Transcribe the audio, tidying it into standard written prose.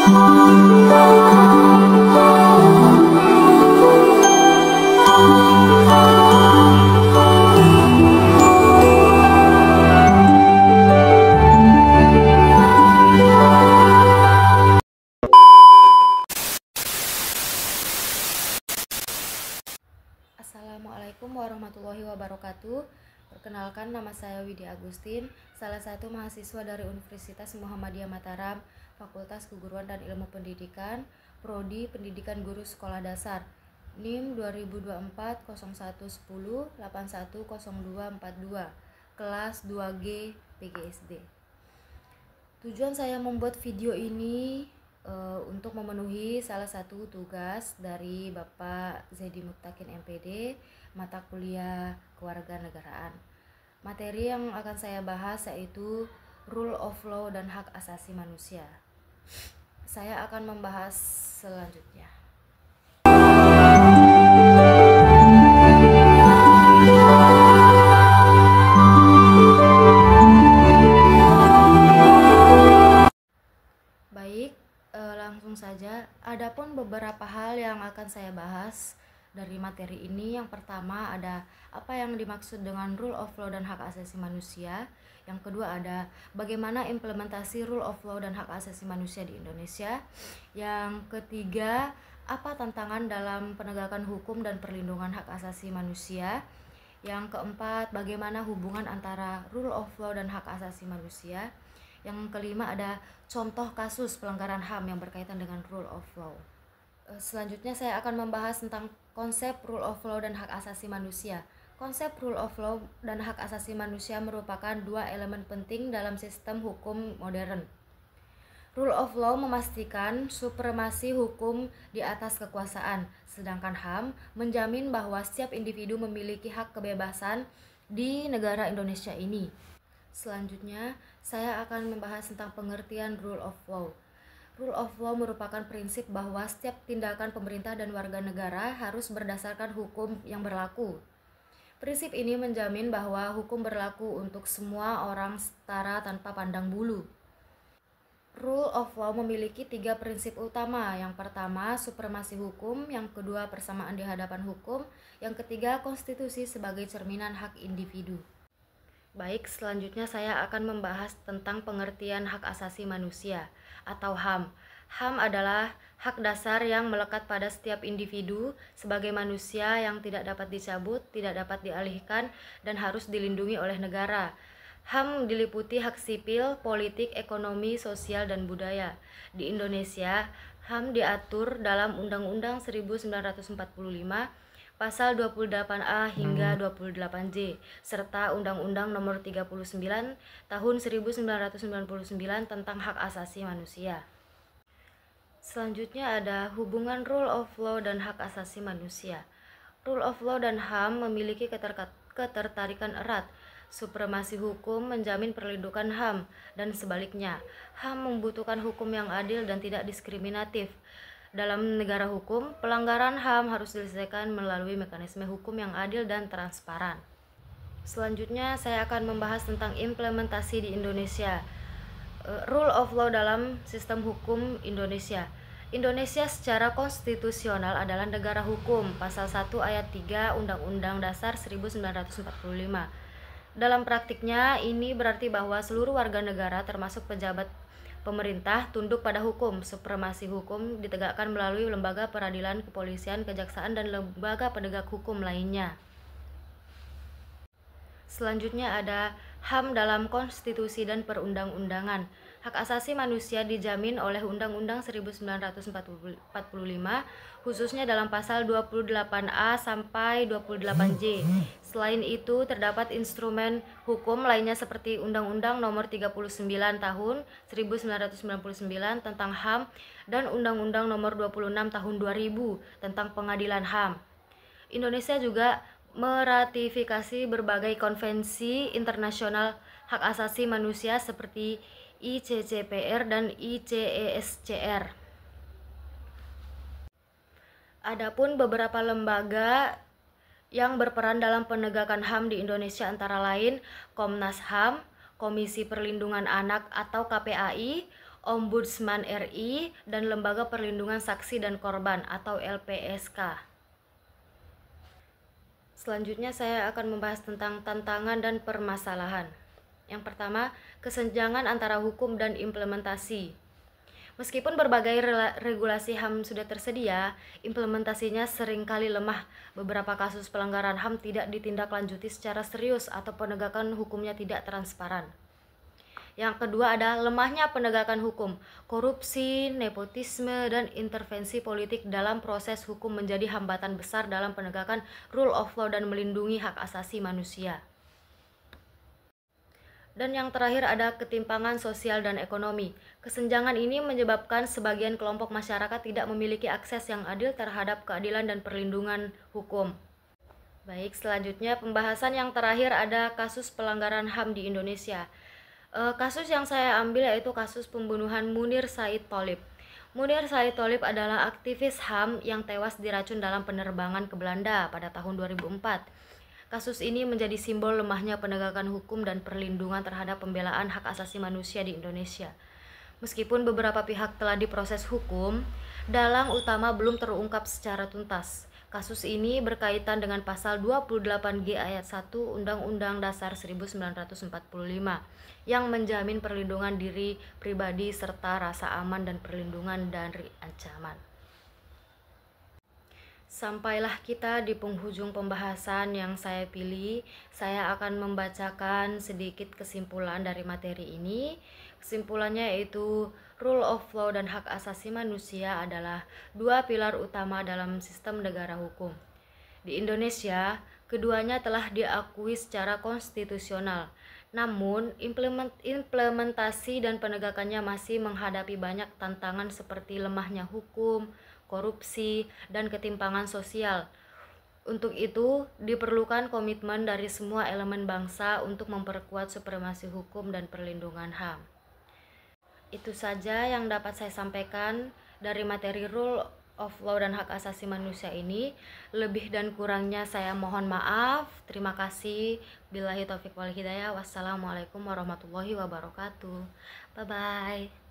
Assalamualaikum warahmatullahi wabarakatuh. Perkenalkan, nama saya Widya Agustin, salah satu mahasiswa dari Universitas Muhammadiyah Mataram, Fakultas Keguruan dan Ilmu Pendidikan, Prodi Pendidikan Guru Sekolah Dasar, NIM 2024-0110-810242, kelas 2G PGSD. Tujuan saya membuat video ini untuk memenuhi salah satu tugas dari Bapak Zaidi Mutakin MPD, mata kuliah kewarganegaraan. Materi yang akan saya bahas yaitu Rule of Law dan Hak Asasi Manusia. Saya akan membahas selanjutnya. Baik, langsung saja. Adapun beberapa hal yang akan saya bahas dari materi ini. Yang pertama ada apa yang dimaksud dengan Rule of Law dan Hak Asasi Manusia. Yang kedua ada bagaimana implementasi Rule of Law dan Hak Asasi Manusia di Indonesia. Yang ketiga, apa tantangan dalam penegakan hukum dan perlindungan hak asasi manusia. Yang keempat, bagaimana hubungan antara Rule of Law dan hak asasi manusia. Yang kelima ada contoh kasus pelanggaran HAM yang berkaitan dengan Rule of Law. Selanjutnya saya akan membahas tentang konsep Rule of Law dan hak asasi manusia. Konsep Rule of Law dan hak asasi manusia merupakan dua elemen penting dalam sistem hukum modern. Rule of Law memastikan supremasi hukum di atas kekuasaan, sedangkan HAM menjamin bahwa setiap individu memiliki hak kebebasan di negara Indonesia ini. Selanjutnya, saya akan membahas tentang pengertian Rule of Law. Rule of Law merupakan prinsip bahwa setiap tindakan pemerintah dan warga negara harus berdasarkan hukum yang berlaku. Prinsip ini menjamin bahwa hukum berlaku untuk semua orang setara tanpa pandang bulu. Rule of Law memiliki 3 prinsip utama. Yang pertama, supremasi hukum. Yang kedua, persamaan di hadapan hukum. Yang ketiga, konstitusi sebagai cerminan hak individu. Baik, selanjutnya saya akan membahas tentang pengertian hak asasi manusia atau HAM. HAM adalah hak dasar yang melekat pada setiap individu sebagai manusia yang tidak dapat dicabut, tidak dapat dialihkan, dan harus dilindungi oleh negara. HAM diliputi hak sipil, politik, ekonomi, sosial, dan budaya. Di Indonesia, HAM diatur dalam Undang-Undang 1945, Pasal 28A hingga 28J, serta Undang-Undang Nomor 39 Tahun 1999 tentang Hak Asasi Manusia. Selanjutnya ada hubungan Rule of Law dan Hak Asasi Manusia. Rule of Law dan HAM memiliki ketertarikan erat. Supremasi hukum menjamin perlindungan HAM, dan sebaliknya, HAM membutuhkan hukum yang adil dan tidak diskriminatif. Dalam negara hukum, pelanggaran HAM harus diselesaikan melalui mekanisme hukum yang adil dan transparan. Selanjutnya, saya akan membahas tentang implementasi di Indonesia. Rule of Law dalam sistem hukum Indonesia. Indonesia secara konstitusional adalah negara hukum, Pasal 1 Ayat 3 Undang-Undang Dasar 1945. Dalam praktiknya, ini berarti bahwa seluruh warga negara termasuk pejabat pemerintah tunduk pada hukum. Supremasi hukum ditegakkan melalui lembaga peradilan, kepolisian, kejaksaan, dan lembaga penegak hukum lainnya. Selanjutnya ada HAM dalam konstitusi dan perundang-undangan. Hak asasi manusia dijamin oleh Undang-Undang 1945, khususnya dalam pasal 28A sampai 28J. Selain itu, terdapat instrumen hukum lainnya seperti Undang-Undang Nomor 39 Tahun 1999 tentang HAM dan Undang-Undang Nomor 26 Tahun 2000 tentang Pengadilan HAM. Indonesia juga meratifikasi berbagai konvensi internasional hak asasi manusia seperti ICCPR dan ICESCR. Adapun beberapa lembaga yang berperan dalam penegakan HAM di Indonesia antara lain Komnas HAM, Komisi Perlindungan Anak atau KPAI, Ombudsman RI, dan Lembaga Perlindungan Saksi dan Korban atau LPSK. Selanjutnya saya akan membahas tentang tantangan dan permasalahan. Yang pertama, kesenjangan antara hukum dan implementasi. Meskipun berbagai regulasi HAM sudah tersedia, implementasinya seringkali lemah. Beberapa kasus pelanggaran HAM tidak ditindaklanjuti secara serius atau penegakan hukumnya tidak transparan. Yang kedua ada lemahnya penegakan hukum. Korupsi, nepotisme, dan intervensi politik dalam proses hukum menjadi hambatan besar dalam penegakan rule of law dan melindungi hak asasi manusia. Dan yang terakhir ada ketimpangan sosial dan ekonomi. Kesenjangan ini menyebabkan sebagian kelompok masyarakat tidak memiliki akses yang adil terhadap keadilan dan perlindungan hukum. Baik, selanjutnya pembahasan yang terakhir ada kasus pelanggaran HAM di Indonesia. Kasus yang saya ambil yaitu kasus pembunuhan Munir Said Tholib. Munir Said Tholib adalah aktivis HAM yang tewas diracun dalam penerbangan ke Belanda pada tahun 2004. Kasus ini menjadi simbol lemahnya penegakan hukum dan perlindungan terhadap pembelaan hak asasi manusia di Indonesia. Meskipun beberapa pihak telah diproses hukum, dalang utama belum terungkap secara tuntas. Kasus ini berkaitan dengan pasal 28G ayat 1 Undang-Undang Dasar 1945 yang menjamin perlindungan diri pribadi serta rasa aman dan perlindungan dari ancaman. Sampailah kita di penghujung pembahasan yang saya pilih. Saya akan membacakan sedikit kesimpulan dari materi ini. Kesimpulannya yaitu rule of law dan hak asasi manusia adalah dua pilar utama dalam sistem negara hukum. Di Indonesia, keduanya telah diakui secara konstitusional. Namun, implementasi dan penegakannya masih menghadapi banyak tantangan seperti lemahnya hukum, korupsi, dan ketimpangan sosial. Untuk itu, diperlukan komitmen dari semua elemen bangsa untuk memperkuat supremasi hukum dan perlindungan HAM. Itu saja yang dapat saya sampaikan dari materi Rule of Law dan Hak Asasi Manusia ini. Lebih dan kurangnya saya mohon maaf. Terima kasih. Billahi taufiq wal hidayah. Wassalamualaikum warahmatullahi wabarakatuh. Bye-bye.